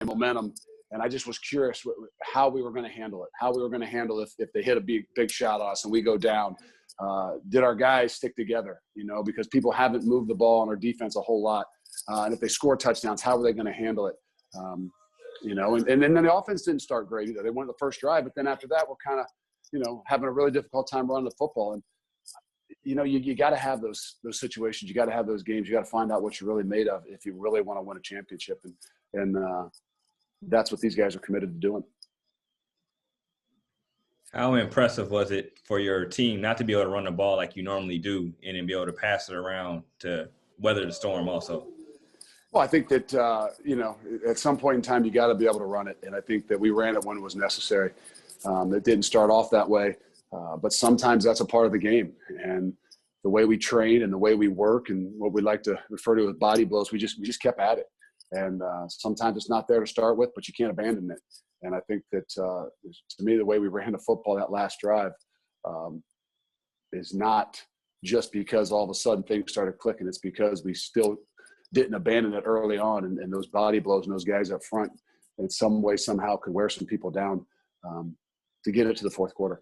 momentum. And I just was curious how we were going to handle it, if they hit a big shot on us and we go down. Did our guys stick together, because people haven't moved the ball on our defense a whole lot. And if they score touchdowns, how are they going to handle it? And then the offense didn't start great either. They won the first drive, but then after that, we're kind of, having a really difficult time running the football. And, you got to have those situations. You got to have those games. You got to find out what you're really made of if you really want to win a championship. And that's what these guys are committed to doing. How impressive was it for your team not to be able to run the ball like you normally do and then be able to pass it around to weather the storm also? Well, I think that, at some point in time, you got to be able to run it. And I think that we ran it when it was necessary. It didn't start off that way, but sometimes that's a part of the game. And the way we train and the way we work and what we like to refer to as body blows, we just kept at it. And sometimes it's not there to start with, but you can't abandon it. And I think that, to me, the way we ran the football that last drive is not just because all of a sudden things started clicking. It's because we still didn't abandon it early on. And those body blows and those guys up front in some way, somehow could wear some people down to get it to the fourth quarter.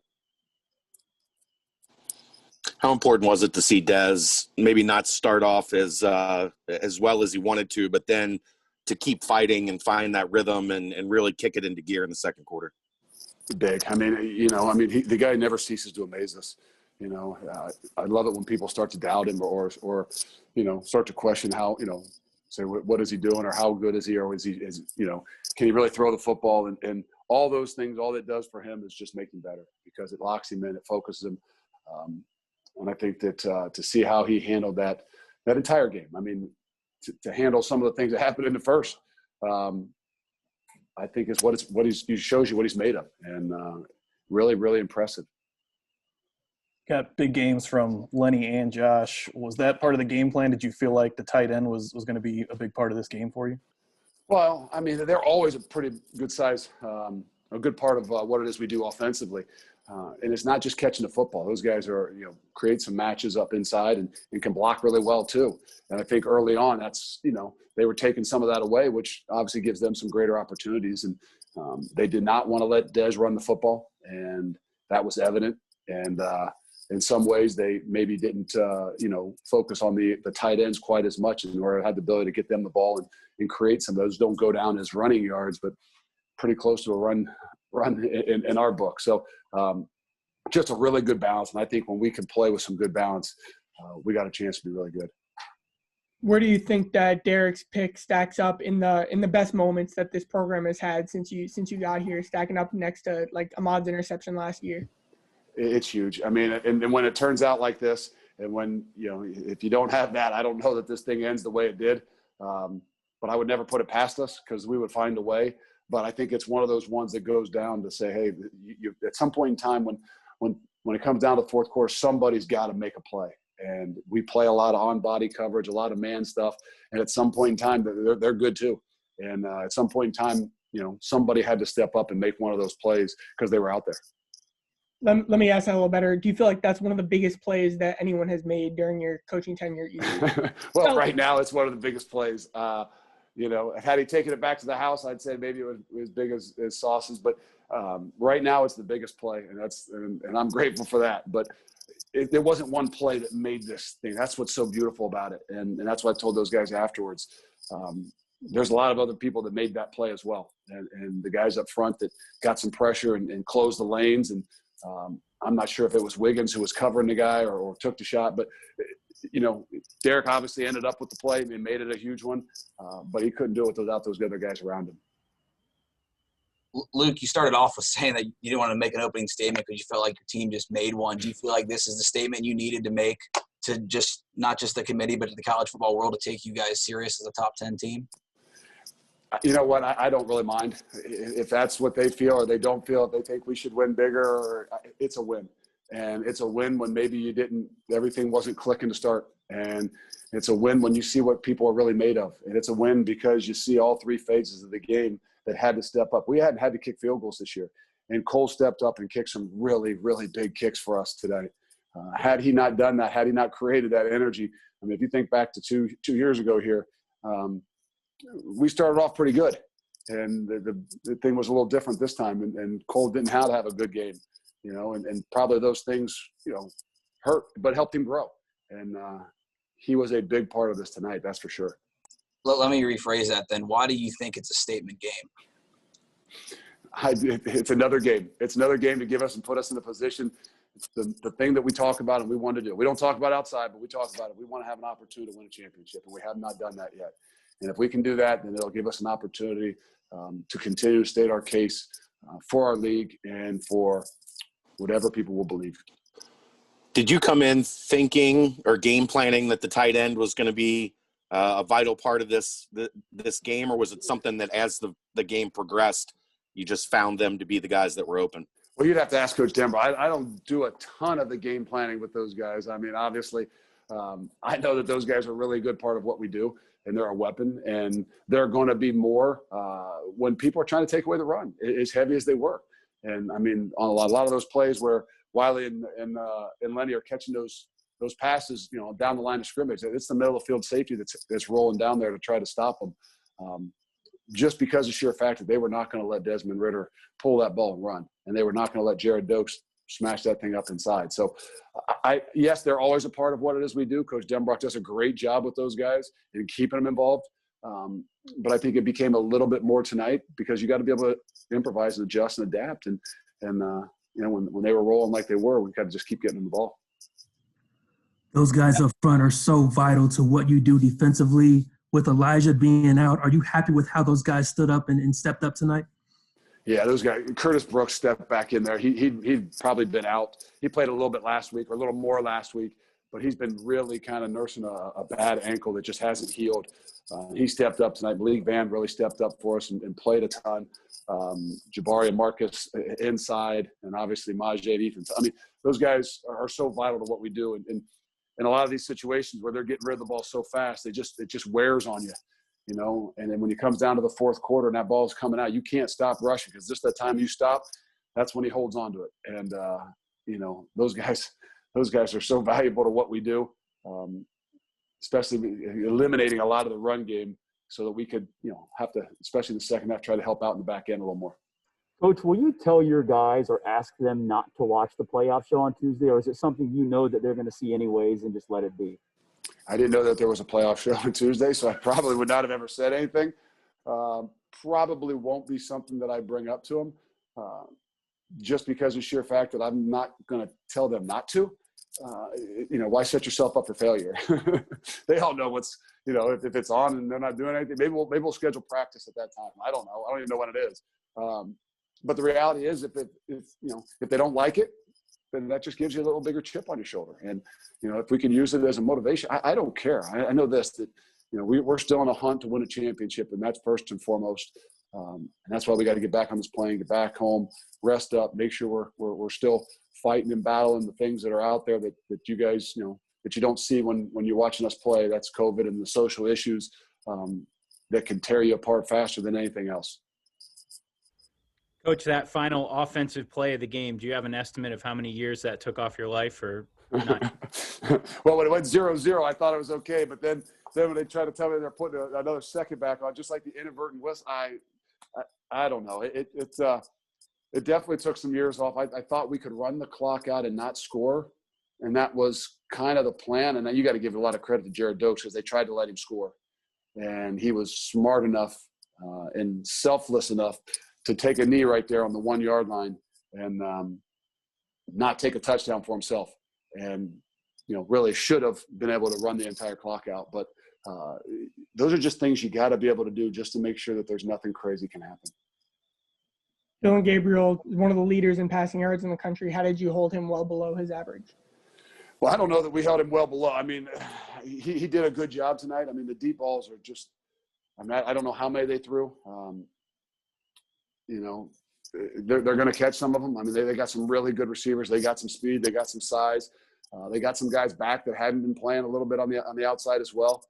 How important was it to see Dez maybe not start off as well as he wanted to, but then to keep fighting and find that rhythm and really kick it into gear in the second quarter? Big. The guy never ceases to amaze us. I love it when people start to doubt him or start to question how, say, what is he doing or how good is he, or can he really throw the football? And all those things, all it does for him is just make him better because it locks him in, it focuses him. And I think that to see how he handled that entire game, to handle some of the things that happened in the first, I think is it shows you what he's made of, and really, really impressive. Got big games from Lenny and Josh. Was that part of the game plan? Did you feel like the tight end was going to be a big part of this game for you? Well, they're always a pretty good size, a good part of what it is we do offensively. And it's not just catching the football. Those guys are, create some matches up inside and can block really well too. And I think early on that's, they were taking some of that away, which obviously gives them some greater opportunities. And they did not want to let Dez run the football, and that was evident. And in some ways they maybe didn't, focus on the tight ends quite as much, in order to have the ability to get them the ball and create some of those. Don't go down as running yards, but pretty close to a run in our book. So just a really good balance. And I think when we can play with some good balance, we got a chance to be really good. Where do you think that Derek's pick stacks up in the best moments that this program has had since you got here, stacking up next to like Ahmad's interception last year? It's huge. And when it turns out like this, and when, if you don't have that, I don't know that this thing ends the way it did. But I would never put it past us, because we would find a way. But I think it's one of those ones that goes down to say, hey, you at some point in time when it comes down to the fourth quarter, somebody's got to make a play. And we play a lot of on-body coverage, a lot of man stuff. And at some point in time, they're good too. And at some point in time, somebody had to step up and make one of those plays because they were out there. Let me ask that a little better. Do you feel like that's one of the biggest plays that anyone has made during your coaching tenure? Well, right now it's one of the biggest plays. Had he taken it back to the house, I'd say maybe it was as big as Sauce's. But right now it's the biggest play, and I'm grateful for that. But there wasn't one play that made this thing. That's what's so beautiful about it, and that's what I told those guys afterwards. There's a lot of other people that made that play as well, and the guys up front that got some pressure and closed the lanes. And I'm not sure if it was Wiggins who was covering the guy or took the shot, but Derek obviously ended up with the play and made it a huge one, but he couldn't do it without those other guys around him. Luke, you started off with saying that you didn't want to make an opening statement because you felt like your team just made one. Do you feel like this is the statement you needed to make to just not just the committee, but to the college football world to take you guys serious as a top 10 team? You know what? I don't really mind if that's what they feel or they don't feel. If they think we should win bigger, it's a win. And it's a win when maybe everything wasn't clicking to start. And it's a win when you see what people are really made of. And it's a win because you see all three phases of the game that had to step up. We hadn't had to kick field goals this year. And Cole stepped up and kicked some really, really big kicks for us today. Had he not done that, had he not created that energy, if you think back to two years ago here, we started off pretty good. And the thing was a little different this time, and Cole didn't have to have a good game, you know, and probably those things, you know, hurt, but helped him grow. And he was a big part of this tonight, that's for sure. Let me rephrase that then. Why do you think it's a statement game? It's another game. It's another game to give us and put us in a position. It's the thing that we talk about and we want to do. We don't talk about outside, but we talk about it. We want to have an opportunity to win a championship, and we have not done that yet. And if we can do that, then it'll give us an opportunity to continue to state our case for our league and for whatever people will believe. Did you come in thinking or game planning that the tight end was going to be a vital part of this game, or was it something that as the game progressed, you just found them to be the guys that were open? Well, you'd have to ask Coach Denver. I don't do a ton of the game planning with those guys. I mean, obviously, I know that those guys are a really good part of what we do, and they're a weapon, and they're going to be more when people are trying to take away the run, as heavy as they were. And, I mean, on a lot of those plays where Wiley and Lenny are catching those passes, you know, down the line of scrimmage, it's the middle of the field safety that's rolling down there to try to stop them. Just because of sheer fact that they were not going to let Desmond Ridder pull that ball and run, and they were not going to let Jared Dokes smash that thing up inside. So, yes, they're always a part of what it is we do. Coach Denbrock does a great job with those guys and keeping them involved. But I think it became a little bit more tonight because you got to be able to improvise and adjust and adapt. And you know, when they were rolling like they were, we got to just keep getting them the ball. Those guys up front are so vital to what you do defensively. With Elijah being out, are you happy with how those guys stood up and stepped up tonight? Yeah, those guys. Curtis Brooks stepped back in there. He'd probably been out. He played a little bit last week, or a little more last week, but he's been really kind of nursing a bad ankle that just hasn't healed. He stepped up tonight. Malik Van really stepped up for us and played a ton. Jabari and Marcus inside, and obviously Majay and Ethan. I mean, those guys are so vital to what we do. And in a lot of these situations where they're getting rid of the ball so fast, it just wears on you, you know. And then when it comes down to the fourth quarter and that ball's coming out, you can't stop rushing because just that time you stop, that's when he holds on to it. And you know, those guys are so valuable to what we do, especially eliminating a lot of the run game so that we could, you know, have to, especially in the second half, try to help out in the back end a little more. Coach, will you tell your guys or ask them not to watch the playoff show on Tuesday, or is it something you know that they're going to see anyways and just let it be? I didn't know that there was a playoff show on Tuesday, so I probably would not have ever said anything. Probably won't be something that I bring up to them, just because of sheer fact that I'm not going to tell them not to. You know, why set yourself up for failure? They all know what's, you know, if it's on and they're not doing anything, maybe we'll schedule practice at that time. I don't know. I don't even know when it is. But the reality is, if they don't like it, then that just gives you a little bigger chip on your shoulder. And, you know, if we can use it as a motivation, I don't care. I know this, that, you know, we're still on a hunt to win a championship, and that's first and foremost. And that's why we got to get back on this plane, get back home, rest up, make sure we're still fighting and battling the things that are out there that you guys, you know, that you don't see when you're watching us play. That's COVID and the social issues that can tear you apart faster than anything else. Coach, that final offensive play of the game, do you have an estimate of how many years that took off your life, or not? Well, when it went 0-0, I thought it was okay. But then when they tried to tell me they're putting another second back on, just like the inadvertent whistle, I don't know. It definitely took some years off. I thought we could run the clock out and not score, and that was kind of the plan. And then you got to give a lot of credit to Jared Dokes because they tried to let him score. And he was smart enough and selfless enough to take a knee right there on the 1 yard line and not take a touchdown for himself. And, you know, really should have been able to run the entire clock out. But those are just things you got to be able to do just to make sure that there's nothing crazy can happen. Dylan Gabriel, one of the leaders in passing yards in the country. How did you hold him well below his average? Well, I don't know that we held him well below. I mean, he did a good job tonight. I mean, the deep balls are just – I mean, I don't know how many they threw. You know, they're going to catch some of them. I mean, they got some really good receivers. They got some speed. They got some size. They got some guys back that hadn't been playing a little bit on the outside as well.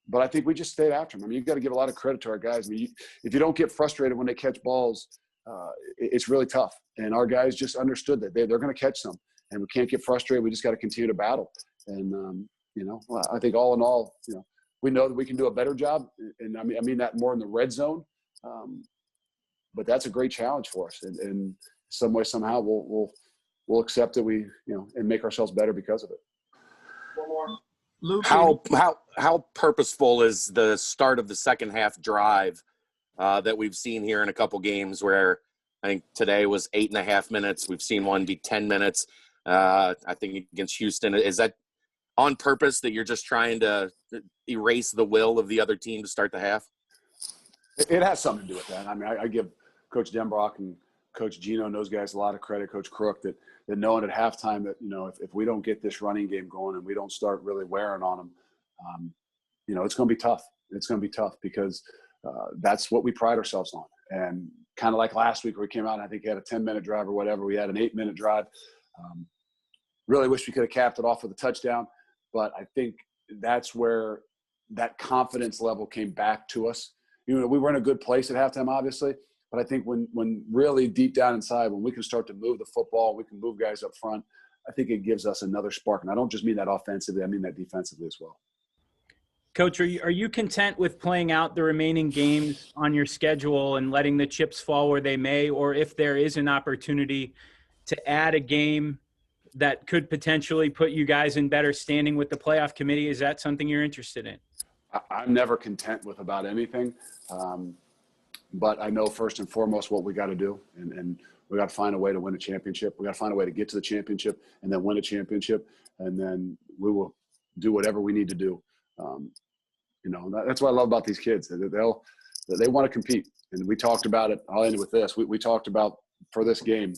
But I think we just stayed after them. I mean, you've got to give a lot of credit to our guys. I mean, if you don't get frustrated when they catch balls, it's really tough. And our guys just understood that they're going to catch some. And we can't get frustrated. We just got to continue to battle. And, you know, I think all in all, you know, we know that we can do a better job. And I mean that more in the red zone. But that's a great challenge for us. And some way, somehow, we'll accept it. And make ourselves better because of it. One more. Luke, How purposeful is the start of the second half drive that we've seen here in a couple games where I think today was 8.5 minutes. We've seen one be 10 minutes. I think against Houston. Is that on purpose that you're just trying to erase the will of the other team to start the half? It has something to do with that. I mean, I give Coach Denbrock and Coach Gino and those guys a lot of credit, Coach Crook, that knowing at halftime that, if we don't get this running game going and we don't start really wearing on them, it's going to be tough. It's going to be tough because that's what we pride ourselves on. And kind of like last week where we came out and I think he had a 10-minute drive or whatever. We had an 8-minute drive. Really wish we could have capped it off with a touchdown. But I think that's where that confidence level came back to us. We were in a good place at halftime, obviously. But I think when really deep down inside, when we can start to move the football, we can move guys up front, I think it gives us another spark. And I don't just mean that offensively, I mean that defensively as well. Coach, are you content with playing out the remaining games on your schedule and letting the chips fall where they may? Or if there is an opportunity to add a game that could potentially put you guys in better standing with the playoff committee, is that something you're interested in? I'm never content with about anything. But I know first and foremost what we got to do. And we got to find a way to win a championship. We got to find a way to get to the championship and then win a championship. And then we will do whatever we need to do. That's what I love about these kids. They want to compete. And we talked about it. I'll end with this. We talked about for this game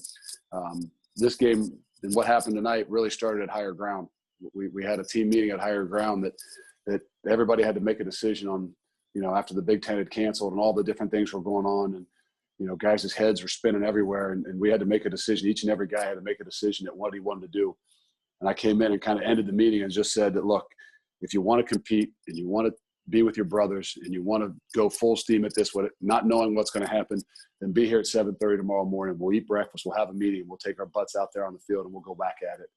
and what happened tonight really started at higher ground. We had a team meeting at higher ground that everybody had to make a decision on, after the Big Ten had canceled and all the different things were going on. And, guys' heads were spinning everywhere. And we had to make a decision. Each and every guy had to make a decision at what he wanted to do. And I came in and kind of ended the meeting and just said that, look, if you want to compete and you want to be with your brothers and you want to go full steam at this, not knowing what's going to happen, then be here at 7:30 tomorrow morning. We'll eat breakfast. We'll have a meeting. We'll take our butts out there on the field and we'll go back at it.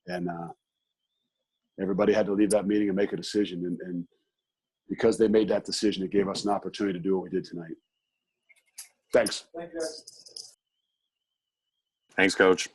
And everybody had to leave that meeting and make a decision. And because they made that decision, it gave us an opportunity to do what we did tonight. Thanks. Thanks, Coach.